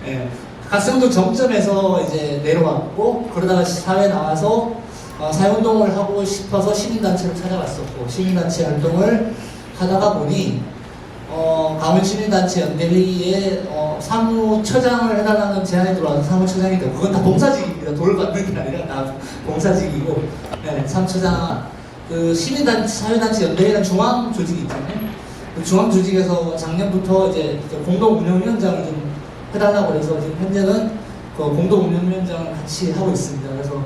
예, 각성도 정점에서 이제 내려왔고, 그러다가 사회 나와서 사회운동을 하고 싶어서 시민단체를 찾아갔었고, 시민단체 활동을 하다가 보니 강원시민단체 연대회의에 사무처장을 해달라는 제안이 들어와서 사무처장이 되고, 그건 다 봉사직입니다. 돈을 받는 게 아니라 다 봉사직이고, 네, 사무처장, 그 시민단체, 사회단체 연대회는 중앙조직이 있잖아요. 그 중앙조직에서 작년부터 이제 공동운영위원장을 좀 해달라고 해서 지금 현재는 그 공동운영위원장을 같이 하고 있습니다. 그래서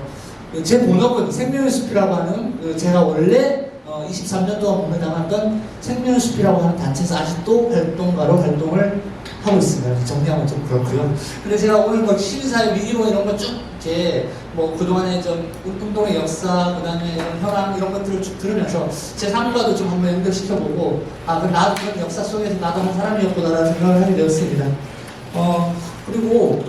제 본업은 생명의 숲이라고 하는, 제가 원래 23년 동안 몸담았던 생명의 숲이라고 하는 단체에서 아직도 활동가로 활동을 하고 있습니다. 정리하면 좀 그렇고요. 근데 제가 오늘 뭐 시민사회 위기론 이런 거 쭉 이렇게 뭐 그동안의 좀 운동의 역사, 그 다음에 현황 이런 것들을 쭉 들으면서 제 삶과도 좀 한번 연결시켜보고, 나도 그런 역사 속에서 나도 한 사람이었구나라는 생각을 하게 되었습니다. 그리고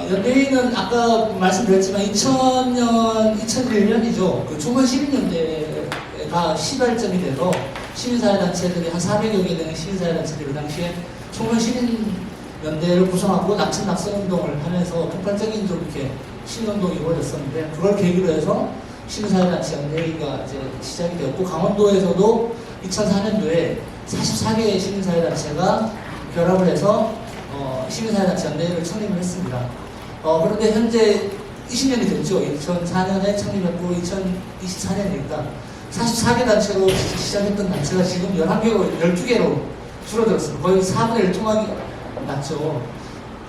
연대회의는 아까 말씀드렸지만 2001년이죠. 그 총괄 시민연대가 시발점이 돼서 시민사회단체들이 한 400여 개 되는 시민사회단체들이 그 당시에 총괄 시민연대를 구성하고 낙천낙선운동을 하면서 폭발적인 좀 이렇게 시민운동이 이루어졌었는데, 그걸 계기로 해서 시민사회단체 연대회의가 이제 시작이 되었고, 강원도에서도 2004년도에 44개의 시민사회단체가 결합을 해서 시민사회단체 연대회를 창립을 했습니다. 그런데 현재 20년이 됐죠. 2004년에 창립했고 2024년이니까 44개 단체로 시작했던 단체가 지금 12개로 줄어들었습니다. 거의 4분의 1 토막이 났죠.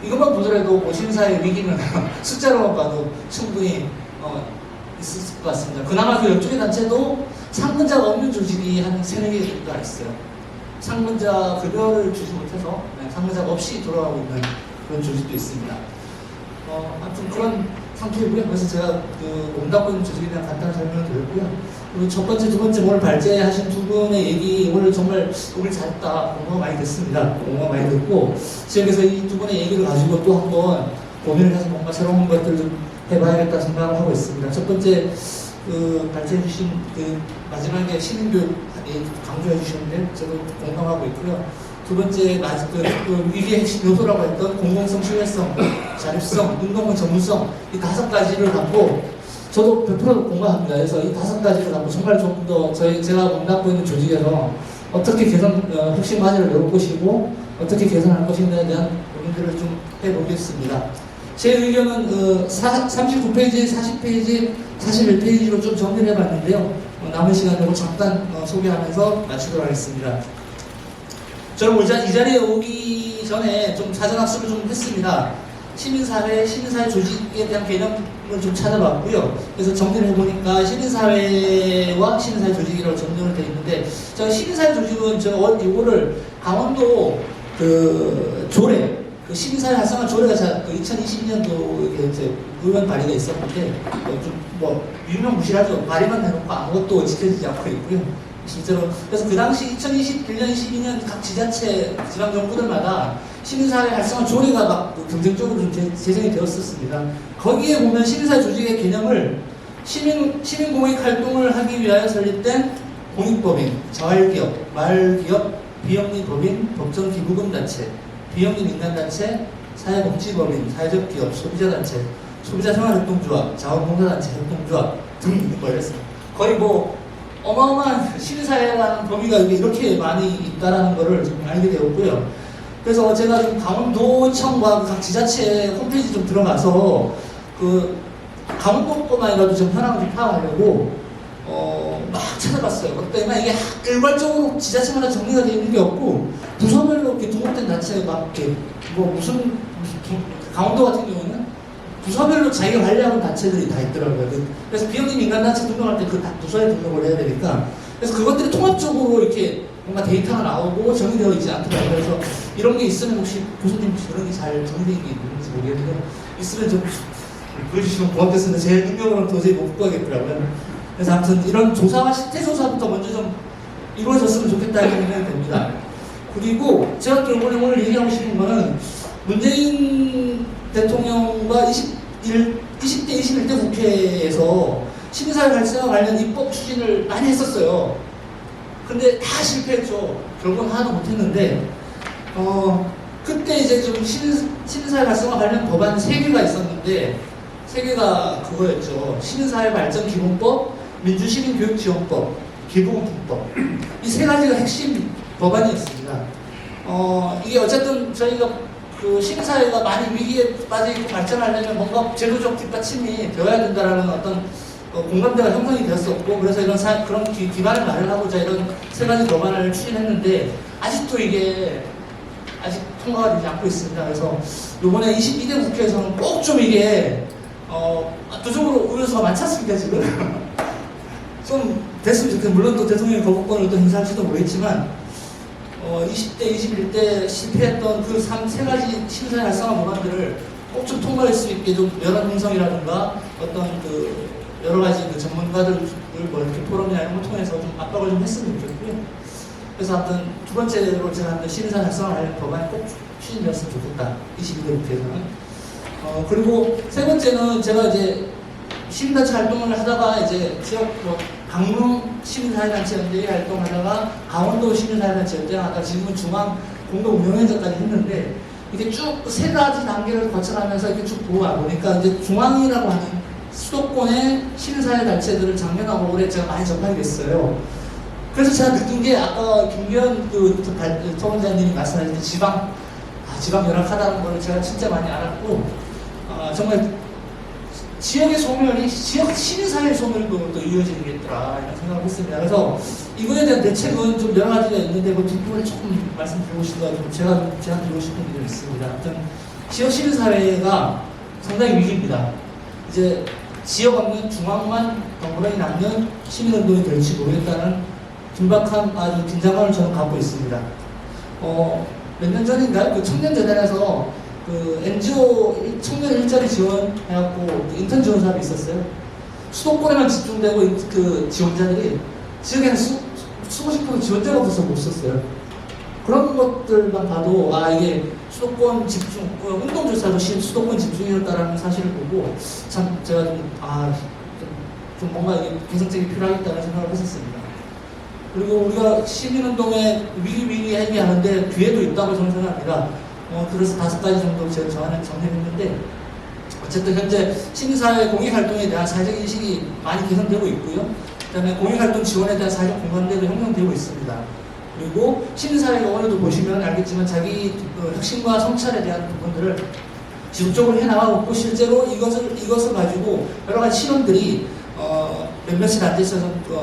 이것만 보더라도 뭐 시민사회 위기는 숫자로만 봐도 충분히 있을 것 같습니다. 그나마 그 12개 단체도 상근자가 없는 조직이 한 3-4개 정도가 있어요. 상근자 급여를 주지 못해서 상근자가 없이 돌아가고 있는 그런 조직도 있습니다. 아무튼 그런 상태이고요. 그래서 제가 그 몸담고 조직에 대한 간단한 설명을 드렸고요. 그리고 첫 번째, 두 번째 오늘 발제하신 두 분의 얘기, 오늘 정말 오늘 잘했다, 공부가 많이 됐습니다. 공부가 많이 됐고, 지역에서 이 두 분의 얘기를 가지고 또 한번 고민을 해서 뭔가 새로운 것들을 좀 해봐야겠다 생각을 하고 있습니다. 첫 번째 그 발제해주신 그 마지막에 시민교육 강조해 주셨는데 저도 공감하고 있고요. 두 번째 그 위기의 핵심 요소라고 했던 공공성, 신뢰성, 자립성, 운동권 전문성, 이 5가지를 갖고 저도 100% 공감합니다. 그래서 이 5가지를 갖고 정말 좀 더 제가 몸담고 있는 조직에서 어떻게 핵심 과제를 내볼 것이고 어떻게 개선할 것인가에 대한 고민들을 좀 해보겠습니다. 제 의견은 39페이지, 40페이지, 41페이지로 좀 정리를 해봤는데요. 남은 시간으로 잠깐 소개하면서 마치도록 하겠습니다. 저는 이 자리에 오기 전에 좀 사전학습을 좀 했습니다. 시민사회 조직에 대한 개념을 좀 찾아봤고요. 그래서 정리를 해보니까 시민사회와 시민사회 조직이라고 정리를 되어 있는데, 제가 시민사회 조직은 제가 이거를 강원도 그 조례, 그 시민사회 활성화 조례가 그 2020년도에 이제 의원 발의가 있었는데, 좀 유명무실하죠. 발의만 해놓고 아무것도 지켜지지 않고 있고요. 실제로. 그래서 그 당시 2021년, 22년 각 지자체, 지방정부들마다 시민사회 활성화 조례가 막 긍정적으로 좀 제정이 되었었습니다. 거기에 보면 시민사회 조직의 개념을 시민공익 활동을 하기 위하여 설립된 공익법인, 자활기업, 마을기업, 비영리법인, 법정기부금단체, 비영리민간단체, 사회복지법인, 사회적 기업, 소비자단체, 소비자생활협동조합, 자원봉사단체, 협동조합 등이 있는 거였습니다. 거의 어마어마한 시민사회라는 범위가 이렇게 많이 있다는 것을 좀 알게 되었고요. 그래서 제가 좀 강원도청과 각 지자체 홈페이지 좀 들어가서 그 강원도권만이라도 좀 현황을 좀 파악하려고 막 찾아봤어요. 그때만 이게 일괄적으로 지자체마다 정리가 되어 있는 게 없고 부서별로 이렇게 등록된 단체가 막 이렇게 무슨 강원도 같은 경우는 부서별로 자기가 관리하는 단체들이 다 있더라고요. 그래서 비영리 민간단체 등록할 때 그 부서에 등록을 해야 되니까, 그래서 그것들이 통합적으로 이렇게 뭔가 데이터가 나오고 정리되어 있지 않더라고요. 그래서 이런 게 있으면 혹시 교수님 그런 게 잘 정리되어 있는지 모르겠는데, 있으면 좀 보여주시면 고맙겠습니다. 제 능력으로는 도저히 못 구하겠더라고요. 그래서 아무튼 이런 조사와 실태조사부터 먼저 좀 이루어졌으면 좋겠다는 생각이 듭니다. 그리고 제가 또 오늘 얘기하고 싶은 거는, 문재인 대통령과 20대, 21대 국회에서 시민사회 활성화 관련 입법 추진을 많이 했었어요. 근데 다 실패했죠. 결국은 하나도 못했는데, 그때 이제 좀 시민사회 활성화 관련 법안 3개가 있었는데 3개가 그거였죠. 시민사회 발전 기본법, 민주시민교육지원법, 기부금품법. 이 3가지가 핵심 법안이었습니다. 이게 어쨌든 저희가 그 시민사회가 많이 위기에 빠져있고 발전하려면 뭔가 제도적 뒷받침이 되어야 된다라는 어떤 공감대가 형성이 되었었고, 그래서 이런 그런 기반을 마련하고자 이런 3가지 법안을 추진했는데 아직도 이게 아직 통과가 되지 않고 있습니다. 그래서 이번에 22대 국회에서는 꼭 좀 이게 압도적으로 의견수가 많지 않습니까 지금? 좀 됐으면 좋겠어요. 물론 또 대통령이 거부권을 또 행사할지도 모르겠지만 20대, 21대 실패했던 그 3가지 시민사회 활성화 법안들을 꼭 좀 통과할 수 있게 좀 여론 형성이라든가 어떤 그 여러 가지 그 전문가들 뭐 이렇게 포럼이나 이런 걸 통해서 좀 압박을 좀 했으면 좋겠고요. 그래서 아무튼 두 번째로 제가 하는 시민사회 활성화 관련 법안이 꼭 추진되었으면 좋겠다. 22대 국회에서는. 그리고 세 번째는 제가 이제 시민단체 활동을 하다가 이제 지역 뭐 강릉 시민사회단체연대회 활동하다가 강원도 시민사회단체연대회 하다가 지금은 중앙 공동 운영위원장까지 했는데 이게 쭉 3가지 단계를 거쳐가면서 이렇게 쭉 보고 보니까 이제 중앙이라고 하는 수도권의 시민사회단체들을 작년하고 올해 제가 많이 접하게 됐어요. 그래서 제가 느낀 게 아까 김기현 토론자님이 말씀하신 지방 열악하다는 걸 제가 진짜 많이 알았고 정말 지역의 소멸이 지역 시민사회의 소멸도 또 이어지겠더라 이런 생각을 했습니다. 그래서 이거에 대한 대책은 좀 여러 가지가 있는데 그 뒷부분에 조금 말씀드리고 싶어가지고 제가 드리고 싶은 게 좀 있습니다. 아무튼 지역 시민사회가 상당히 위기입니다. 이제 지역 없는 중앙만 덩그러니 남는 시민운동이 될지 모르겠다는 긴박한 아주 긴장감을 저는 갖고 있습니다. 몇 년 전인가요? 그 청년재단에서 그 NGO 청년 일자리 지원 해갖고 그 인턴 지원 사업이 있었어요. 수도권에만 집중되고 그 지원자들이 지역에는 수십 프로 지원자가 없어서 못 썼어요. 그런 것들만 봐도 이게 수도권 집중, 운동조사도 수도권 집중이었다라는 사실을 보고 참 제가 좀 뭔가 이게 개선책이 필요하겠다는 생각을 했었습니다. 그리고 우리가 시민운동에 위기 얘기하는데 기회도 있다고 저는 생각합니다. 그래서 5가지 정도 제가 정리했는데 어쨌든 현재 시민사회 공익활동에 대한 사회적 인식이 많이 개선되고 있고요. 그 다음에 공익활동 지원에 대한 사회적 공감대도 형성되고 있습니다. 그리고 시민사회가 오늘도 보시면 알겠지만 자기 혁신과 성찰에 대한 부분들을 지속적으로 해나가고 있고 실제로 이것을 가지고 여러 가지 실험들이 몇몇이 안 돼서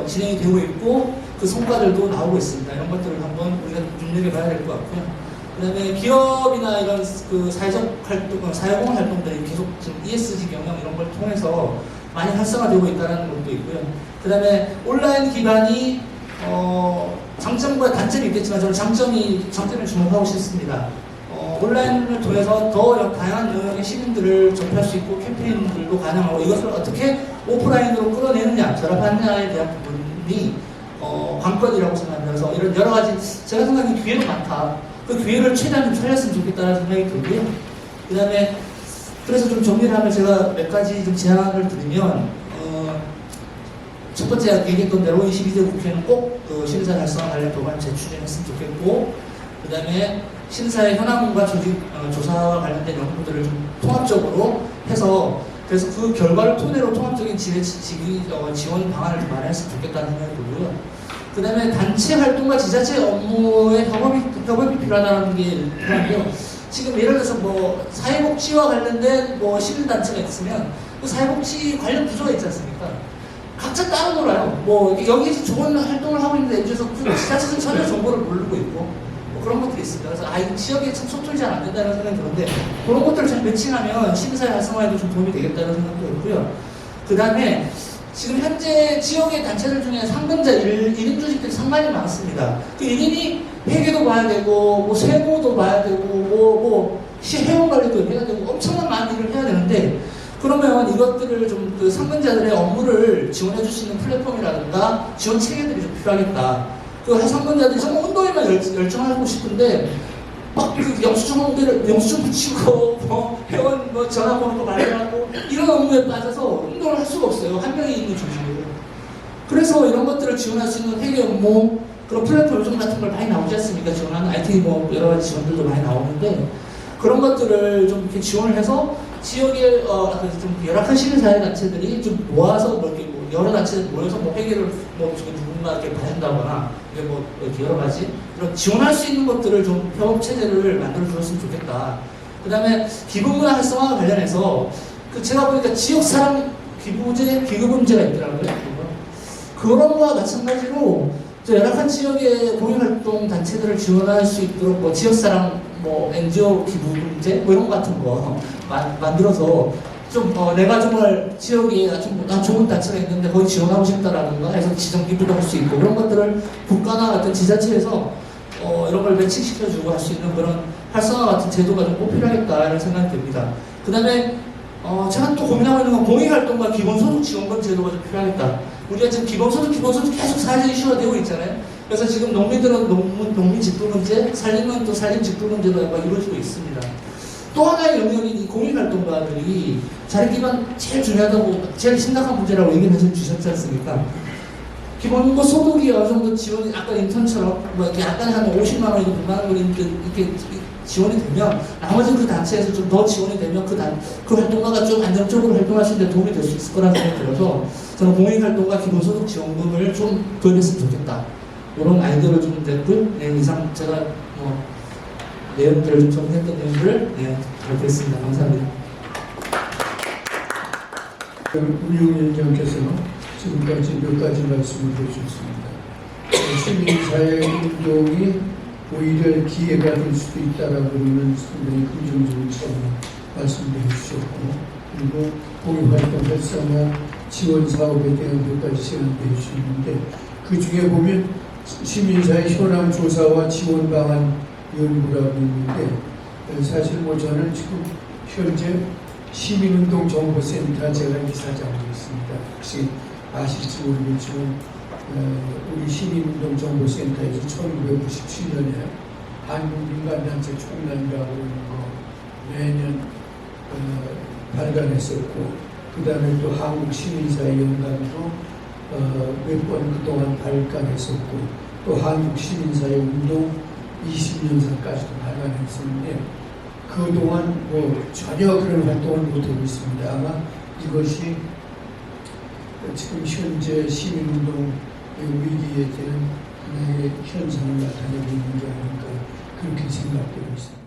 진행이 되고 있고 그 성과들도 나오고 있습니다. 이런 것들을 한번 우리가 눈여겨봐야 될 것 같고요. 그 다음에 기업이나 이런 그 사회적 활동, 사회공헌 활동들이 계속 지금 ESG 경영 이런 걸 통해서 많이 활성화되고 있다는 것도 있고요. 그 다음에 온라인 기반이 장점과 단점이 있겠지만 저는 장점을 주목하고 싶습니다. 온라인을 통해서 더 다양한 영역의 시민들을 접할 수 있고 캠페인들도 가능하고 이것을 어떻게 오프라인으로 끌어내느냐, 결합하느냐에 대한 부분이 관건이라고 생각합니다. 그래서 이런 여러 가지 제가 생각하기엔 기회도 많다. 그 기회를 최대한 좀 살렸으면 좋겠다는 생각이 들고요. 그 다음에 그래서 좀 정리를 하면 제가 몇 가지 좀 제안을 드리면 첫 번째 얘기했던 대로 22대 국회는 꼭 그 시민사회 활성화 관련 법안을 제출했으면 좋겠고 그 다음에 시민사회 현황과 조사와 관련된 연구들을 좀 통합적으로 해서 그래서 그 결과를 토대로 통합적인 지원 방안을 좀 마련했으면 좋겠다는 생각이 들고요. 그 다음에 단체 활동과 지자체 업무의 협업이 필요하다는 게 필요한데요. 지금 예를 들어서 뭐 사회복지와 관련된 뭐 시민단체가 있으면 그 사회복지 관련 부서가 있지 않습니까? 각자 따로 놀아요. 뭐 여기에서 좋은 활동을 하고 있는데 여기서 그 지자체는 전혀 정보를 모르고 있고 뭐 그런 것들이 있습니다. 그래서 이 지역에 참 소통이 잘 안 된다는 생각이 드는데 그런 것들을 잘 매칭하면 시민사회 활성화에도 좀 도움이 되겠다는 생각도 있고요. 그 다음에 지금 현재 지역의 단체들 중에 상근자 1인 조직들이 상당히 많습니다. 그 1인이 회계도 봐야 되고, 뭐 세무도 봐야 되고, 회원 관리도 해야 되고, 엄청난 많은 일을 해야 되는데, 그러면 이것들을 좀 그 상근자들의 업무를 지원해 줄 수 있는 플랫폼이라든가 지원 체계들이 좀 필요하겠다. 그 상근자들이 정말 운동에만 열정하고 싶은데, 막 그 영수증 붙이고 회원 전화번호 발행하고 이런 업무에 빠져서 운동을 할 수가 없어요. 한 명이 있는 중심으로. 그래서 이런 것들을 지원할 수 있는 회계 업무, 그런 플랫폼 요즘 같은 걸 많이 나오지 않습니까? 지원하는 IT 뭐 여러 가지 지원들도 많이 나오는데 그런 것들을 좀 이렇게 지원을 해서 지역의 좀 열악한 시민사회단체들이 좀 모아서 뭐 이렇게 뭐 여러 단체들 모여서 뭐 회계를 뭐 누군가 이렇게 봐준다거나 이게 뭐 이렇게 여러 가지 이런 지원할 수 있는 것들을 좀 협업 체제를 만들어 주었으면 좋겠다. 그 다음에 기부문화 활성화와 관련해서 그 제가 보니까 지역 사람 기부제 기부 문제가 있더라고요. 그런 거와 마찬가지로 열악한 지역의 공익활동 단체들을 지원할 수 있도록 뭐 지역사랑 뭐 NGO 기부 문제 뭐 이런 거 같은 거 만들어서 좀 내가 정말 지역에 난 좋은 단체가 있는데 거기 지원하고 싶다라든가 해서 지정 기부도 할 수 있고 그런 것들을 국가나 어떤 지자체에서 이런 걸 매칭시켜주고 할 수 있는 그런 활성화 같은 제도가 좀 꼭 필요하겠다는 생각이 듭니다. 그 다음에 제가 또 고민하고 있는 건 공익활동과 기본소득 지원금 제도가 좀 필요하겠다. 우리가 지금 기본소득 계속 사회적 이슈가 되고 있잖아요. 그래서 지금 농민들은 농민 직불금제, 살림은 또 살림 직불금제로 약간 이루어지고 있습니다. 또 하나의 영역인 이 공익활동가들이 자기만 제일 중요하다고, 제일 심각한 문제라고 얘기를 주셨지 않습니까? 기본 소득이 어느 정도 지원이, 아까 인턴처럼, 뭐 이렇게 약간 한 50만 원, 100만 원 이렇게 지원이 되면, 나머지 그 단체에서 좀 더 지원이 되면 그 활동가가 좀 안정적으로 활동할 수 있는 데 도움이 될 수 있을 거라는 생각이 들어서, 저는 공익활동가 기본소득 지원금을 좀 도입했으면 좋겠다. 이런 아이디어를 좀 냈고요. 네, 이상 제가 내용들을 좀 정리했던 내용들을 발표했습니다. 감사합니다. 운용위원장께서는 지금까지 몇 가지 말씀을 해주셨습니다. 시민사회 운동이 오히려 기회가 될 수도 있다라고 하는 상당히 긍정적인 점을 말씀해 주셨고, 그리고 공익활동 활성화 지원 사업에 대한 몇 가지 제안해 주셨는데, 그 중에 보면 시민사회 현황 조사와 지원 방안 연구라고 있는데, 사실 뭐 저는 지금 현재 시민운동 정보센터 제가 이사장으로 있습니다. 혹시 아실지 모르겠지만 우리 시민운동 정보센터에서 1997년에 한국민간단체 총연이라고 하는 거 매년 발간했었고, 그 다음에 또 한국시민사회 연단도 몇 번 그동안 발간했었고, 또 한국시민사회 운동 20년사까지도 발간했었는데, 그동안 뭐 전혀 그런 활동을 못하고 있습니다. 아마 이것이 지금 현재 시민운동 위기에 대한 하나의 현상을 나타내고 있는 게 아닐까 그렇게 생각되고 있습니다.